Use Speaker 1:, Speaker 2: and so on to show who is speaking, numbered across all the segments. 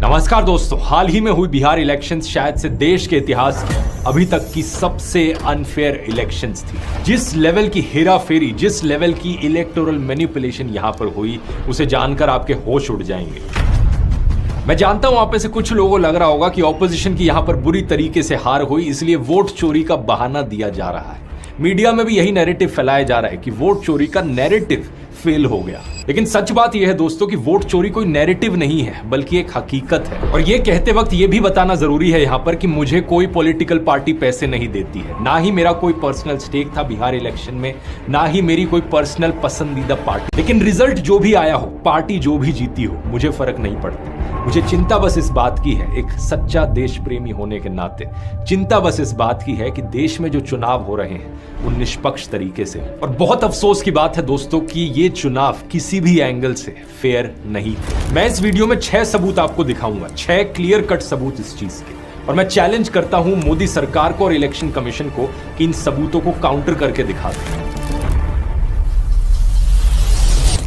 Speaker 1: नमस्कार दोस्तों, हाल ही में हुई बिहार इलेक्शंस शायद से देश के इतिहास की अभी तक की सबसे अनफेयर इलेक्शंस थी। जिस लेवल की हेराफेरी, जिस लेवल की इलेक्टोरल मैनिपुलेशन यहां पर हुई, उसे जानकर आपके होश उड़ जाएंगे। मैं जानता हूं आप में से कुछ लोगों को लग रहा होगा कि ऑपोजिशन की यहां पर बुरी तरीके से हार हुई, इसलिए वोट चोरी का बहाना दिया जा रहा है। मीडिया में भी यही नैरेटिव फैलाया जा रहा है कि वोट चोरी का नैरेटिव फेल हो गया। लेकिन सच बात यह है दोस्तों कि वोट चोरी कोई नैरेटिव नहीं है, बल्कि एक हकीकत है। और यह कहते वक्त यह भी बताना जरूरी है यहां पर कि मुझे कोई पॉलिटिकल पार्टी पैसे नहीं देती है, ना ही मेरा कोई पर्सनल स्टेक था बिहार इलेक्शन में, ना ही मेरी कोई पर्सनल पसंदीदा पार्टी। लेकिन रिजल्ट जो भी आया हो, पार्टी जो भी जीती हो, मुझे फर्क नहीं पड़ता। मुझे चिंता बस इस बात की है, एक सच्चा देश प्रेमी होने के नाते चिंता बस इस बात की है कि देश में जो चुनाव हो रहे हैं वो निष्पक्ष तरीके से। और बहुत अफसोस की बात है दोस्तों कि ये चुनाव किसी भी एंगल से फेयर नहीं थे। मैं इस वीडियो में 6 सबूत आपको दिखाऊंगा, 6 क्लियर कट सबूत इस चीज के। और मैं चैलेंज करता हूं मोदी सरकार को और इलेक्शन कमीशन को कि इन सबूतों को काउंटर करके दिखा दें।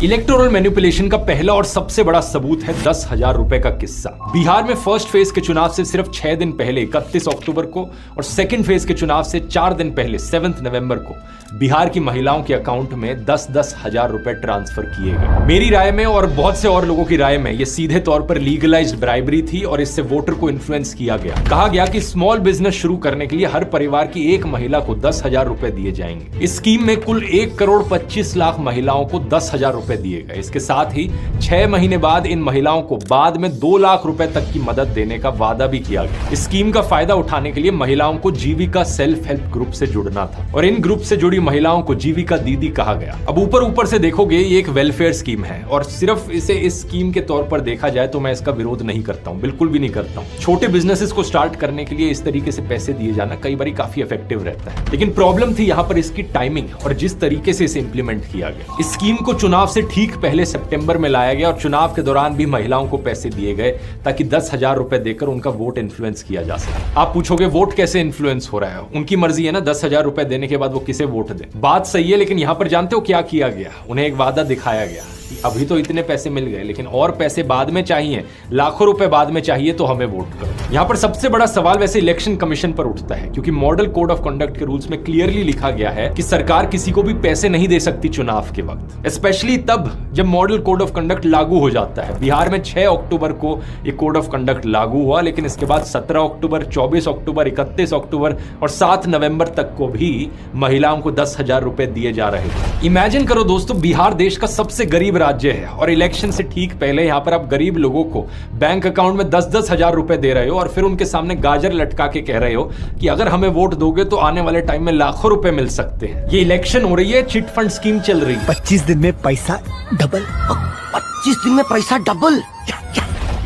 Speaker 1: इलेक्टोरल मैनिपुलेशन का पहला और सबसे बड़ा सबूत है 10,000 रुपए का किस्सा। बिहार में फर्स्ट फेज के चुनाव से सिर्फ 6 दिन पहले 31 अक्टूबर को और सेकंड फेज के चुनाव से 4 दिन पहले 7 नवंबर को बिहार की महिलाओं के अकाउंट में 10-10 हजार रुपए ट्रांसफर किए गए। मेरी राय में और बहुत से और लोगों की राय में यह सीधे तौर पर लीगलाइज्ड ब्राइबरी थी और इससे वोटर को इन्फ्लुएंस किया गया। कहा गया कि स्मॉल बिजनेस शुरू करने के लिए हर परिवार की एक महिला को 10,000 रुपए दिए जाएंगे। इस स्कीम में कुल 1,25,00,000 महिलाओं को 10,000 रुपए दिए गए। इसके साथ ही 6 महीने बाद इन महिलाओं को बाद में 2 लाख रुपए तक की मदद देने का वादा भी किया गया। इस स्कीम का फायदा उठाने के लिए महिलाओं को जीविका सेल्फ हेल्प ग्रुप से जुड़ना था और इन ग्रुप से जुड़ी महिलाओं को जीविका दीदी कहा गया। अब ऊपर से देखोगे ये एक वेलफेयर स्कीम है और सिर्फ इसे इस स्कीम के तौर पर देखा जाए तो मैं इसका विरोध नहीं करता हूं, बिल्कुल भी नहीं करता हूं। छोटे बिजनेसेस को स्टार्ट करने के लिए इस तरीके से पैसे दिए जाना कई बार काफी इफेक्टिव रहता है। लेकिन प्रॉब्लम थी यहां पर इसकी टाइमिंग और जिस तरीके से इसे इंप्लीमेंट किया गया। इस स्कीम को चुनाव से ठीक पहले सितंबर में लाया गया और चुनाव के दौरान भी महिलाओं को पैसे दिए गए ताकि 10,000 रुपए देकर उनका वोट इन्फ्लुएंस किया जा सके। आप पूछोगे वोट कैसे इन्फ्लुएंस हो रहा है? उनकी मर्जी है ना, 10,000 रुपए देने के बाद वो किसे वोट दे। बात सही है, लेकिन यहां पर जानते हो क्या किया गया? उन्हें एक वादा दिखाया गया कि अभी तो इतने पैसे मिल गए, लेकिन और पैसे बाद में चाहिए, लाखों रुपए बाद में चाहिए तो हमें वोट करो। यहां पर सबसे बड़ा सवाल वैसे इलेक्शन कमीशन पर उठता है, क्योंकि मॉडल कोड ऑफ कंडक्ट के रूल्स में क्लियरली लिखा गया है कि सरकार किसी को भी पैसे नहीं दे सकती चुनाव के वक्त, स्पेशली तब जब मॉडल कोड ऑफ कंडक्ट लागू हो जाता है। बिहार में 6 अक्टूबर को ये कोड ऑफ कंडक्ट लागू हुआ, लेकिन इसके बाद 17 अक्टूबर, 24 अक्टूबर, 31 अक्टूबर और 7 नवंबर तक को भी महिलाओं को 10,000 रुपए दिए जा रहे थे। इमेजिन करो दोस्तों, बिहार देश का सबसे गरीब राज्य है और इलेक्शन से ठीक पहले यहां पर आप गरीब लोगों को बैंक अकाउंट में 10-10 हजार रुपए दे रहे हो और फिर उनके सामने गाजर लटका के कह रहे हो कि अगर हमें वोट दोगे तो आने वाले टाइम में लाखों रुपए मिल सकते हैं। ये इलेक्शन हो रही है, चिट फंड स्कीम चल रही है।
Speaker 2: 25 दिन में पैसा डबल। 25 दिन में पैसा डबल।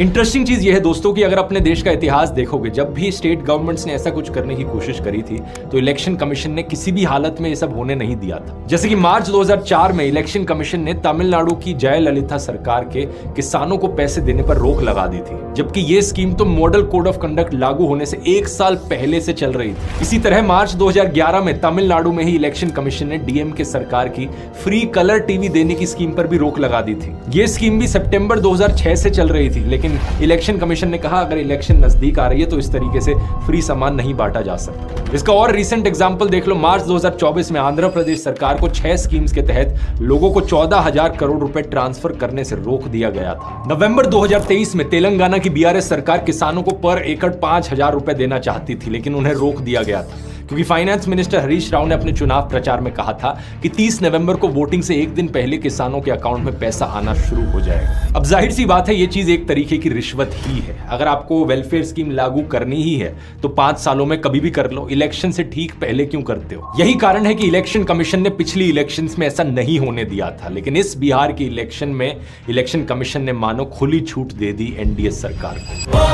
Speaker 1: इंटरेस्टिंग चीज यह है दोस्तों कि अगर अपने देश का इतिहास देखोगे, जब भी स्टेट गवर्नमेंट्स ने ऐसा कुछ करने की कोशिश करी थी तो इलेक्शन कमीशन ने किसी भी हालत में ये सब होने नहीं दिया था। जैसे कि मार्च 2004 में इलेक्शन कमीशन ने तमिलनाडु की जयललिता सरकार के किसानों को पैसे देने पर रोक लगा दी थी, जबकि ये स्कीम तो मॉडल कोड ऑफ कंडक्ट लागू होने से 1 साल पहले से चल रही थी। इसी तरह मार्च 2011 में तमिलनाडु में ही इलेक्शन कमीशन ने डीएमके सरकार की फ्री कलर टीवी देने की स्कीम पर भी रोक लगा दी थी। ये स्कीम भी सितंबर 2006 से चल रही थी, लेकिन इलेक्शन कमीशन ने कहा अगर इलेक्शन नजदीक आ रही है तो इस तरीके से फ्री सामान नहीं बांटा जा सकता। इसका और रीसेंट एग्जांपल देख लो, मार्च 2024 में आंध्र प्रदेश सरकार को 6 स्कीम्स के तहत लोगों को 14,000 करोड़ रुपए ट्रांसफर करने से रोक दिया गया था। नवंबर 2023 में तेलंगाना की बीआरएस सरकार किसानों को पर एकड़ 5,000 रुपए देना चाहती थी, लेकिन उन्हें रोक दिया गया था क्योंकि फाइनेंस मिनिस्टर हरीश राव ने अपने चुनाव प्रचार में कहा था कि 30 नवंबर को वोटिंग से एक दिन पहले किसानों के अकाउंट में पैसा आना शुरू हो जाएगा। अब जाहिर सी बात है ये चीज एक तरीके की रिश्वत ही है। अगर आपको वेलफेयर स्कीम लागू करनी ही है तो 5 सालों में कभी भी कर लो, इलेक्शन से ठीक पहले क्यों करते हो? यही कारण है कि इलेक्शन कमीशन ने पिछली इलेक्शंस में ऐसा नहीं होने दिया था, लेकिन इस बिहार की इलेक्शन में इलेक्शन कमीशन ने मानो खुली छूट दे दी एनडीए सरकार को।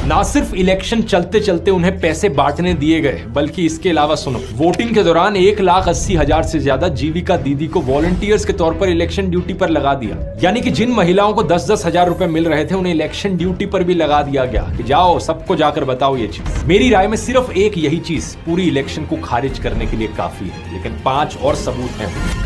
Speaker 1: ना सिर्फ इलेक्शन चलते चलते उन्हें पैसे बांटने दिए गए, बल्कि इसके अलावा सुनो, वोटिंग के दौरान 1,80,000 से ज्यादा जीविका दीदी को वॉलंटियर्स के तौर पर इलेक्शन ड्यूटी पर लगा दिया। यानी कि जिन महिलाओं को 10-10 हजार रुपए मिल रहे थे उन्हें इलेक्शन ड्यूटी पर भी लगा दिया गया कि जाओ सबको जाकर बताओ ये चीज। मेरी राय में सिर्फ एक यही चीज पूरी इलेक्शन को खारिज करने के लिए काफी है, लेकिन 5 और सबूत हैं।